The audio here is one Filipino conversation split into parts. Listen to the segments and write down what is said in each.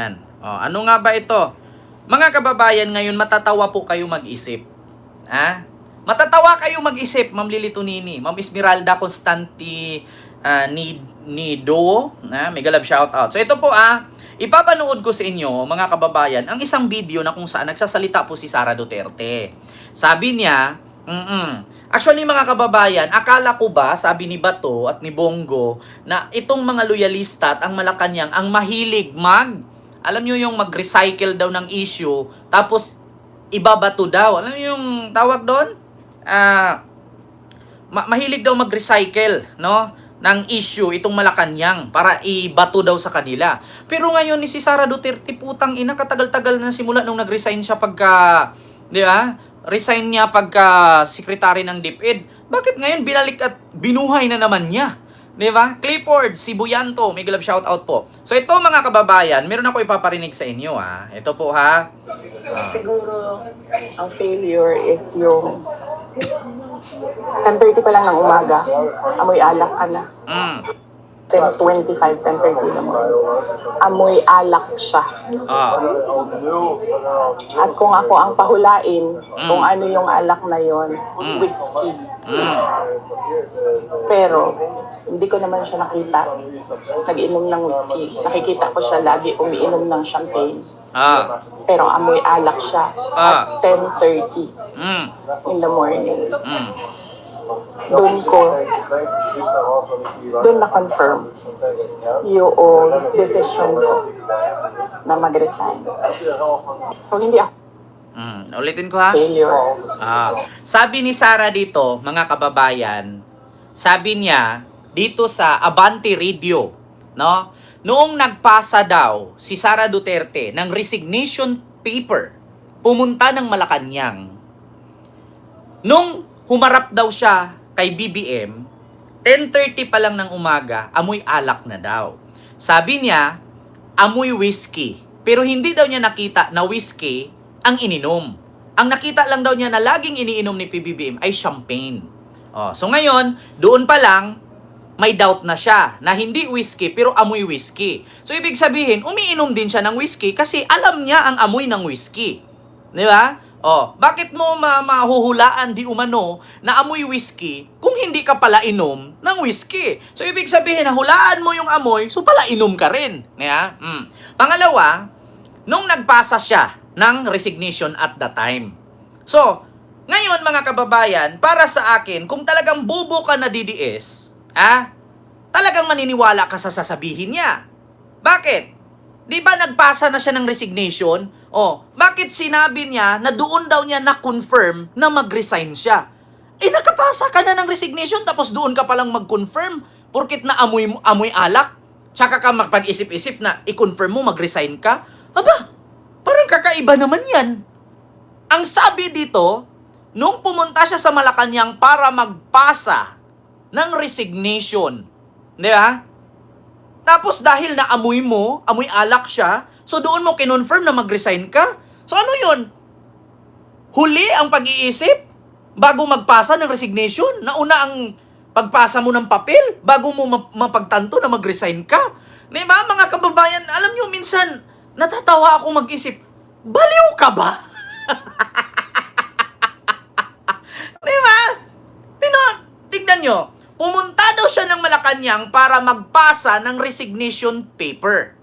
Yan. Ano nga ba ito? Mga kababayan, ngayon matatawa po kayo mag-isip. Ha? Matatawa kayo mag-isip, Ma'am Lily Tonini, Ma'am Esmeralda Constanti Nido, mega love shoutout. So ito po ipapanood ko sa inyo, mga kababayan, ang isang video na kung saan nagsasalita po si Sara Duterte. Sabi niya, actually mga kababayan, akala ko ba, sabi ni Bato at ni Bongo, na itong mga loyalista at ang Malacanang ang mahilig alam nyo yung mag-recycle daw ng issue, tapos ibabato daw. Alam nyo yung tawag doon? Mahilig daw mag-recycle, no? Ng issue, itong Malacanang, para ibato daw sa kanila. Pero ngayon ni si Sara Duterte, putang ina, katagal-tagal na simula nung nag-resign siya pagka, di ba? Resign niya pagka secretary ng DepEd. Bakit ngayon binalik at binuhay na naman niya? Di ba? Clifford, Sibuyanto, may love shout out po. So ito mga kababayan, meron ako ipaparinig sa inyo Ito po Siguro, ang failure is yung 10:30 pa lang ng umaga, amoy alak ka na. 10:25, 10:30 naman. Amoy alak siya. At kung ako ang pahulain, kung ano yung alak na yon, whiskey. Pero, hindi ko naman siya nakita nag-inom ng whiskey. Nakikita ko siya lagi umiinom ng champagne. Pero amoy alak siya at 10:30 in the morning. Doon na-confirm yung decision ko na mag-resign. So, hindi ako ulitin ko failure. Sabi ni Sara dito, mga kababayan, sabi niya dito sa Abante Radio, no? Noong nagpasa daw si Sara Duterte ng resignation paper, pumunta ng Malacanang. Nung humarap daw siya kay BBM, 10:30 pa lang ng umaga, amoy alak na daw. Sabi niya, amoy whiskey. Pero hindi daw niya nakita na whiskey ang ininom. Ang nakita lang daw niya na laging iniinom ni PBBM ay champagne. So ngayon, doon pa lang, may doubt na siya na hindi whiskey pero amoy whiskey. So ibig sabihin, umiinom din siya ng whiskey kasi alam niya ang amoy ng whiskey. Di ba? Bakit mo mahuhulaan di umano na amoy whiskey kung hindi ka pala inom ng whiskey? So ibig sabihin, hulaan mo yung amoy, so pala inom ka rin. Pangalawa, nung nagpasa siya ng resignation at the time. So, ngayon mga kababayan, para sa akin, kung talagang bobo ka na DDS, talagang maniniwala ka sa sasabihin niya. Bakit? Di ba nagpasa na siya ng resignation? Bakit sinabi niya na doon daw niya na-confirm na mag-resign siya? Nakapasa ka na ng resignation tapos doon ka palang mag-confirm porkit na amoy alak? Tsaka ka magpag-isip-isip na i-confirm mo mag-resign ka? Aba, parang kakaiba naman yan. Ang sabi dito, nung pumunta siya sa Malacanang para magpasa ng resignation, di ba? Tapos dahil na amoy alak siya, so doon mo kinonfirm na mag-resign ka? So ano yun? Huli ang pag-iisip bago magpasa ng resignation? Nauna ang pagpasa mo ng papel bago mo mapagtanto na mag-resign ka? Di ba mga kababayan, alam nyo minsan, natatawa ako mag-isip, baliw ka ba? Di ba? Tignan nyo, pumunta daw siya ng Malacanang para magpasa ng resignation paper.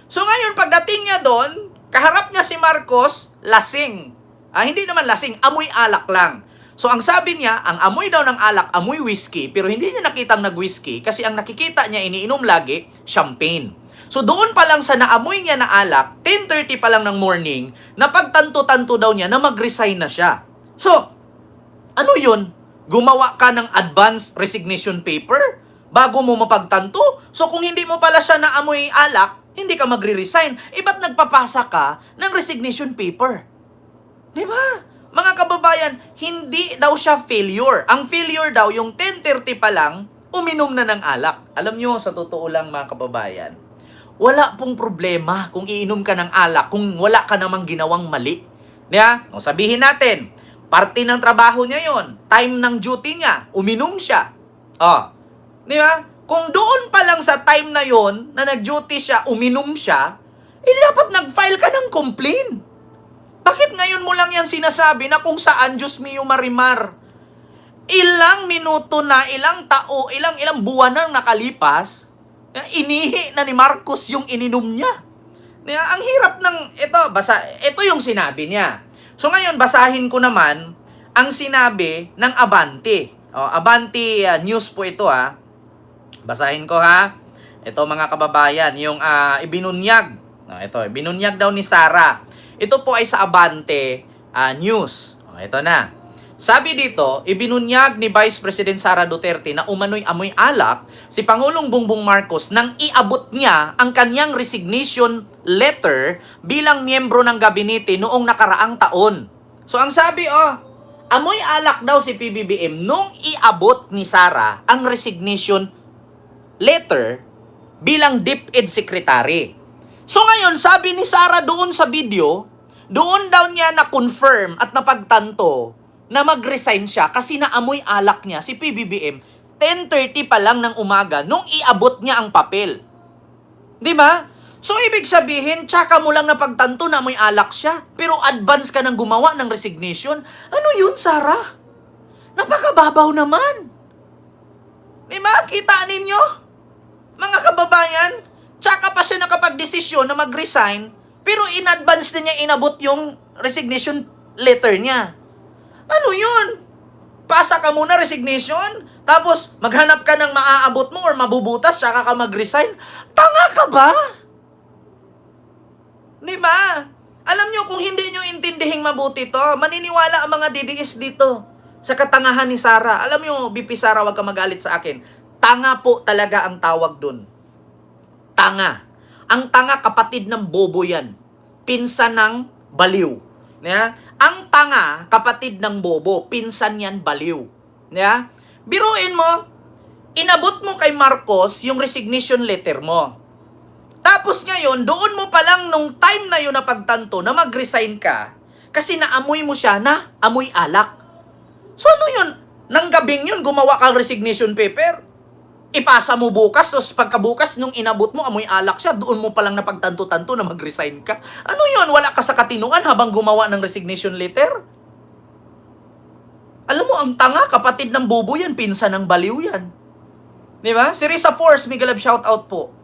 So ngayon, pagdating niya doon, kaharap niya si Marcos, lasing. Hindi naman lasing, amoy alak lang. So ang sabi niya, ang amoy daw ng alak, amoy whiskey, pero hindi niya nakitang nag-whiskey kasi ang nakikita niya iniinom lagi, champagne. So doon pa lang sa naamoy niya na alak, 10:30 pa lang ng morning, napagtanto-tanto daw niya na mag-resign na siya. So, ano yun? Gumawa ka ng advance resignation paper bago mo mapagtanto? So kung hindi mo pala siya naamoy alak, hindi ka magre-resign. Ba't nagpapasa ka ng resignation paper? Di ba? Mga kababayan, hindi daw siya failure. Ang failure daw, yung 10:30 pa lang, uminom na ng alak. Alam nyo, sa totoo lang mga kababayan, wala pong problema kung iinom ka ng alak kung wala ka namang ginawang mali. Diba? Sabihin natin, parte ng trabaho niya yon, time ng duty niya, uminom siya. Di ba? Kung doon pa lang sa time na yon na nag-duty siya, uminom siya, dapat nag-file ka ng complaint. Bakit ngayon mo lang yan sinasabi na kung saan, Diyos mio Marimar? Ilang minuto na, ilang buwan nang nakalipas, inihi na ni Marcos yung ininom niya. Ang hirap ng, ito yung sinabi niya. So ngayon, basahin ko naman ang sinabi ng Abante. Abante News po ito Basahin ko Ito mga kababayan, yung ibinunyag. Ibinunyag daw ni Sara. Ito po ay sa Abante News. Ito na. Sabi dito, ibinunyag ni Vice President Sara Duterte na umano'y amoy alak si Pangulong Bongbong Marcos nang iabot niya ang kanyang resignation letter bilang miyembro ng gabinete noong nakaraang taon. So ang sabi, amoy alak daw si PBBM nung iabot ni Sara ang resignation letter bilang DepEd Secretary. So ngayon, sabi ni Sara doon sa video, doon daw niya na-confirm at napagtanto na mag-resign siya kasi naamoy alak niya si PBBM 10:30 pa lang ng umaga nung iabot niya ang papel. Di ba? So, ibig sabihin, tsaka mo lang napagtanto na amoy alak siya, pero advance ka nang gumawa ng resignation. Ano yun, Sara? Napakababaw naman. Di ba? Kita ninyo? Mga kababayan, tsaka pa siya nakapag-desisyon na mag-resign, pero in advance na niya inabot yung resignation letter niya. Ano yun? Pasa ka muna resignation, tapos maghanap ka ng maaabot mo or mabubutas, tsaka ka mag-resign. Tanga ka ba? Di ba? Alam nyo, kung hindi nyo intindihing mabuti to, maniniwala ang mga DDS dito sa katangahan ni Sara. Alam nyo, BP Sara, wag ka magalit sa akin. Tanga po talaga ang tawag dun. Tanga. Ang tanga, kapatid ng bobo yan. Pinsan ng baliw. Yeah? Ang tanga, kapatid ng bobo, pinsan yan baliw. Yeah? Biruin mo, inabot mo kay Marcos yung resignation letter mo. Tapos ngayon, doon mo pa lang nung time na yun na pagtanto na mag-resign ka kasi naamoy mo siya na amoy alak. So ano yun? Nang gabing yun, gumawa kang resignation paper. Ipasa mo bukas, tapos pagkabukas nung inabot mo, amoy alak siya, doon mo palang napagtanto-tanto na mag-resign ka. Ano yun? Wala ka sa katinuan habang gumawa ng resignation letter? Alam mo, ang tanga, kapatid ng bobo yan, pinsan ng baliw yan. Di ba? Si Risa Force, mega love shoutout po.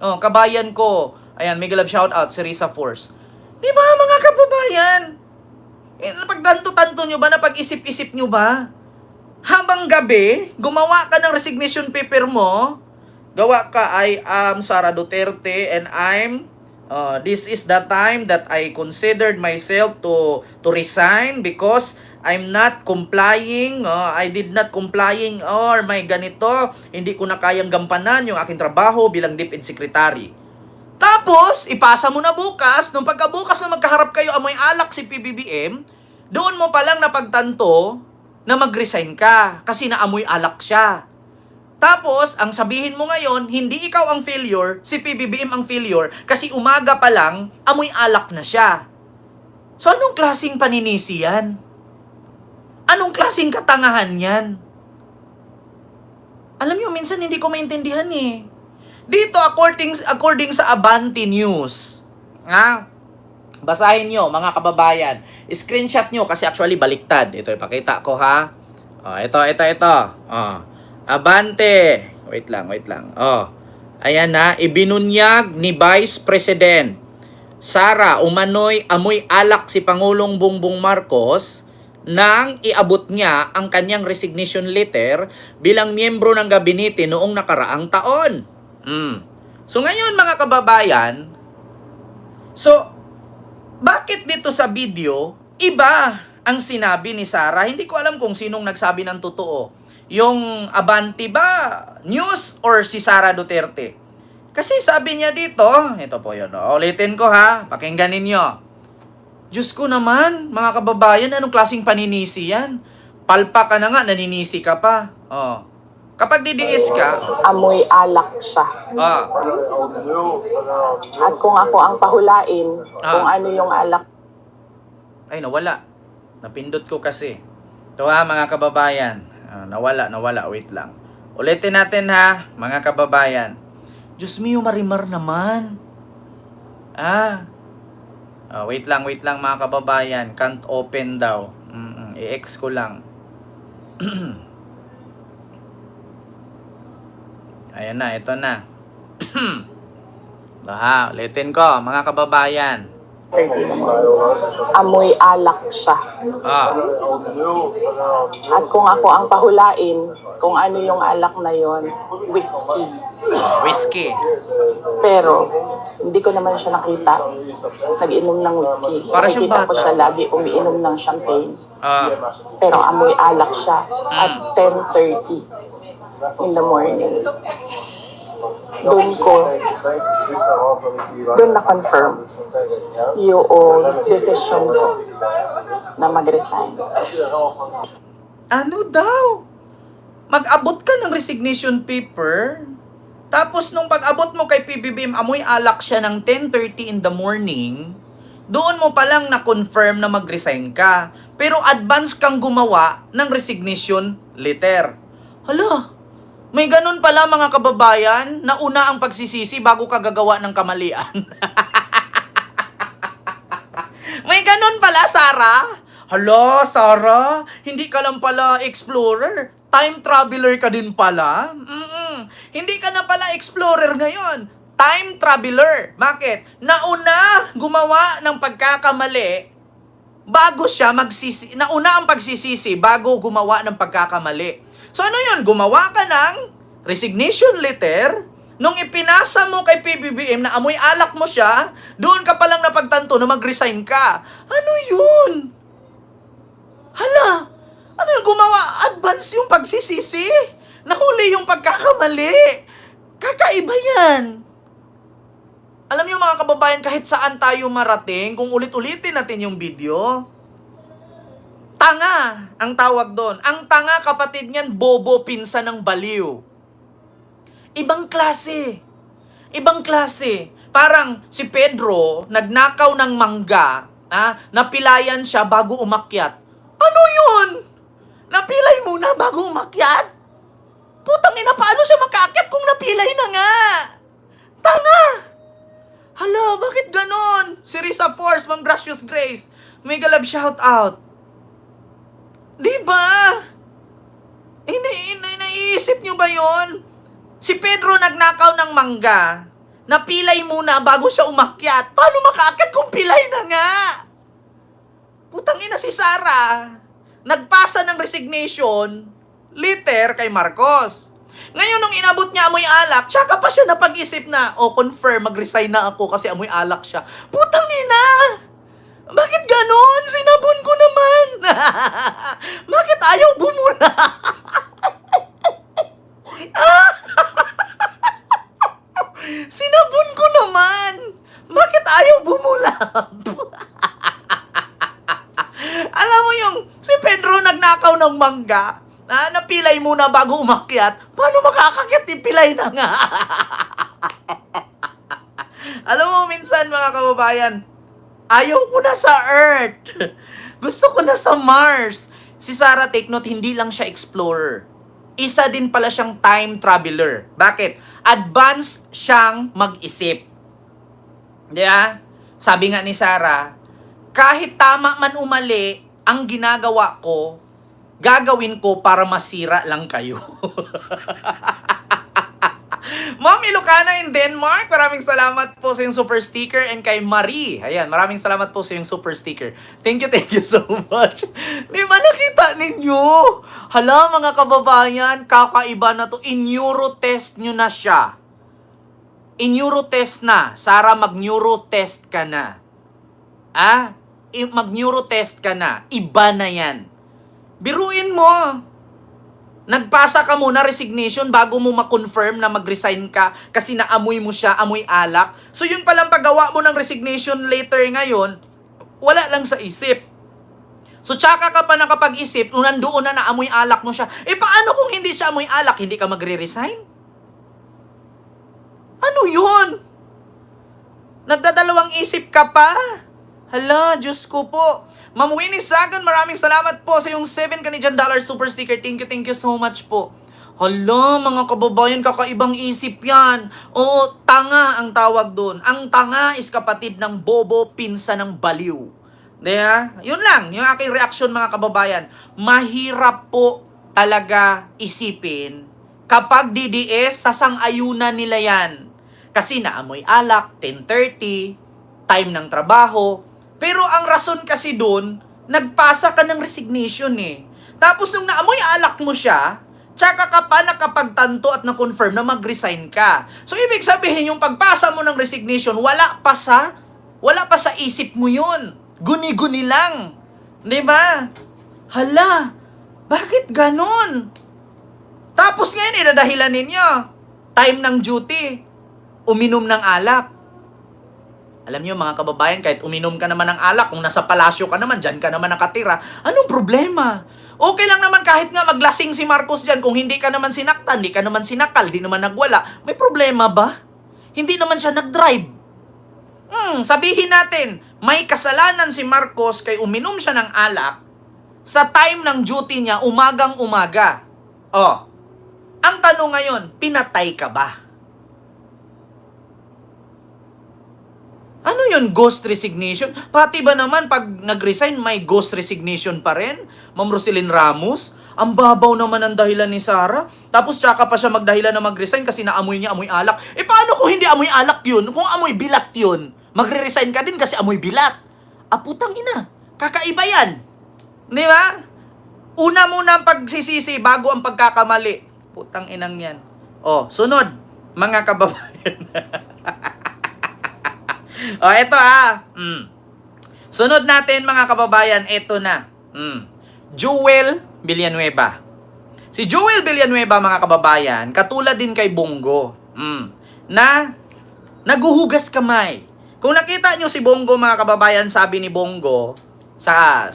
Kabayan ko. Ayan, mega love shoutout, si Risa Force. Di ba, mga kababayan? Napagtanto-tanto nyo ba? Napag-isip-isip nyo ba? Habang gabi, gumawa ka ng resignation paper mo, gawa ka, I am Sara Duterte and this is the time that I considered myself to resign because I'm not complying, I did not complying or may ganito, hindi ko na kayang gampanan yung aking trabaho bilang DepEd Secretary. Tapos, ipasa mo na bukas, nung pagkabukas na magkaharap kayo amoy alak si PBBM, doon mo palang napagtanto na mag-resign ka kasi naamoy alak siya. Tapos, ang sabihin mo ngayon, hindi ikaw ang failure, si PBBM ang failure kasi umaga pa lang, amoy alak na siya. So, anong klaseng paninisi yan? Anong klaseng katangahan yan? Alam niyo, minsan hindi ko maintindihan Dito, according sa Abante News, basahin nyo, mga kababayan. Screenshot nyo kasi actually baliktad. Ito, ipakita ko ito. Abante. Wait lang. Ayan ibinunyag ni Vice President Sara umano'y amoy alak si Pangulong Bongbong Marcos nang iabot niya ang kanyang resignation letter bilang miyembro ng gabinete noong nakaraang taon. So ngayon, mga kababayan, bakit dito sa video, iba ang sinabi ni Sara? Hindi ko alam kung sinong nagsabi ng totoo. Yung Abante ba, News, or si Sara Duterte? Kasi sabi niya dito, ito po yun. Ulitin ko pakinggan ninyo. Diyos ko naman, mga kababayan, anong klaseng paninisi yan? Palpa ka na nga, naninisi ka pa. Kapag didiis ka, amoy alak siya. At kung ako ang pahulain, kung ano yung alak. Ay, nawala. Napindot ko kasi. Ito mga kababayan. Nawala. Wait lang. Ulitin natin mga kababayan. Diyos mio Marimar naman. Wait lang mga kababayan. Can't open daw. I-X ko lang. Ayan na, ito na. Ulitin ko, mga kababayan. 30 na mo. Amoy alak siya. At kung ako ang pahulain, kung ano yung alak na yon, whiskey. Whiskey. Pero, hindi ko naman siya nakita. Nag-inom ng whiskey. Para siyang Nakita ko bata. siya lagi umiinom ng champagne. Ah. Pero amoy alak siya at 10:30 in the morning. Doon na-confirm yung decision ko na mag-resign. Ano daw? Mag-abot ka ng resignation paper. Tapos nung pag-abot mo kay PBBM, amoy alak siya ng 10:30 in the morning. Doon mo palang na-confirm na mag-resign ka. Pero advance kang gumawa ng resignation letter. Hala, may ganun pala mga kababayan, na una ang pagsisisi bago ka gagawa ng kamalian. May ganun pala, Sarah? Hala, Sarah, hindi ka lang pala explorer. Time traveler ka din pala. Hindi ka na pala explorer ngayon. Time traveler. Bakit? Nauna gumawa ng pagkakamali bago siya magsisi. Nauna ang pagsisisi bago gumawa ng pagkakamali. So ano yun? Gumawa ka ng resignation letter. Nung ipinasa mo kay PBBM na amoy alak mo siya, doon ka palang napagtanto na mag-resign ka. Ano yun? Hala, ano yung gumawa? Advance yung pagsisisi? Nahuli yung pagkakamali? Kakaiba yan. Alam niyo mga kababayan, kahit saan tayo marating, kung ulit-ulitin natin yung video, tanga ang tawag doon. Ang tanga, kapatid niyan, bobo, pinsan ng baliw. Ibang klase. Ibang klase. Parang si Pedro, nagnakaw ng mangga, napilayan siya bago umakyat. Ano yun? Napilay muna bago umakyat? Putang ina, paano siya makaakyat kung napilay na nga? Tanga! Hala, bakit ganon? Si Risa Force, Ma'am Gracious Grace, mega love shout out. Diba? Naiisip nyo ba yon? Si Pedro nagnakaw ng mangga, napilay muna bago siya umakyat. Paano makaakyat kung pilay na nga? Putang ina si Sarah, nagpasa ng resignation letter kay Marcos. Ngayon, nung inabot niya amoy alak, tsaka pa siya napag-isip na, confirm, mag-resign na ako kasi amoy alak siya. Putang ina! Bakit ganon? Sinabon ko naman! Bakit ayaw bumula? Sinabon ko naman! Bakit ayaw bumula? Alam mo yung, si Pedro nagnakaw ng mangga, napilay muna bago umakyat. Paano makakakyat? Pilay na nga. Alam mo, minsan mga kababayan, ayaw ko na sa Earth. Gusto ko na sa Mars. Si Sarah, take note, hindi lang siya explorer. Isa din pala siyang time traveler. Bakit? Advanced siyang mag-isip. Diba? Sabi nga ni Sarah, kahit tama man umali, ang ginagawa ko, gagawin ko para masira lang kayo. Ma'am Ilocana in Denmark, maraming salamat po sa yung super sticker, and kay Marie, ayan, maraming salamat po sa yung super sticker. Thank you so much. Di ba nakita ninyo? Hala mga kababayan, kakaiba na to. In-neuro-test nyo na siya. In-neuro-test na. Sarah, mag-neuro-test ka na. Mag-neuro-test ka na. Iba na yan. Biruin mo. Nagpasa ka muna resignation bago mo ma-confirm na mag-resign ka kasi naamoy mo siya, amoy alak. So yun palang paggawa mo ng resignation letter ngayon, wala lang sa isip. So tsaka ka pa nakapag-isip, nung nandoon na amoy alak mo siya, paano kung hindi siya amoy alak, hindi ka magre-resign? Ano yun? Nagdadalawang isip ka pa? Hala, Diyos ko po. Ma'am Winnie Sagan, maraming salamat po sa yung $7 Canadian super sticker. Thank you so much po. Hala, mga kababayan, kakaibang isip yan. Oo, tanga ang tawag doon. Ang tanga is kapatid ng bobo, pinsa ng baliw. Diba? Yun lang, yung aking reaksyon mga kababayan. Mahirap po talaga isipin kapag DDS, sasang-ayunan nila yan. Kasi naamoy alak, 10:30, time ng trabaho. Pero ang rason kasi doon, nagpasa ka ng resignation eh. Tapos nung naamoy alak mo siya, tsaka ka pa nakapagtanto at na-confirm na mag-resign ka. So, ibig sabihin, yung pagpasa mo ng resignation, wala pa sa isip mo yun. Guni-guni lang. Diba? Hala, bakit ganon? Tapos ngayon, idadahilan ninyo, time ng duty, uminom ng alak. Alam niyo mga kababayan, kahit uminom ka naman ng alak, kung nasa palasyo ka naman, dyan ka naman nakatira, anong problema? Okay lang naman kahit nga maglasing si Marcos dyan, kung hindi ka naman sinaktan, hindi ka naman sinakal, hindi naman nagwala, may problema ba? Hindi naman siya nag-drive. Sabihin natin, may kasalanan si Marcos kay uminom siya ng alak sa time ng duty niya, umagang-umaga. Oh, ang tanong ngayon, pinatay ka ba? Ano yun, ghost resignation? Pati ba naman pag nag-resign, may ghost resignation pa rin? Ma'am Roselyn Ramos? Ang babaw naman ang dahilan ni Sara. Tapos tsaka pa siya magdahilan na mag-resign kasi naamoy niya amoy alak. Eh paano kung hindi amoy alak yun? Kung amoy bilat yun? Magre-resign ka din kasi amoy bilat. Putang ina. Kakaiba yan. Di ba? Una muna ang pagsisisi bago ang pagkakamali. Putang inang yan. Oh, sunod. Mga kababayan. Eto Sunod natin mga kababayan, eto na. Jewel Villanueva. Si Jewel Villanueva mga kababayan, katulad din kay Bongo, na naguhugas kamay. Kung nakita nyo si Bongo mga kababayan, sabi ni Bongo sa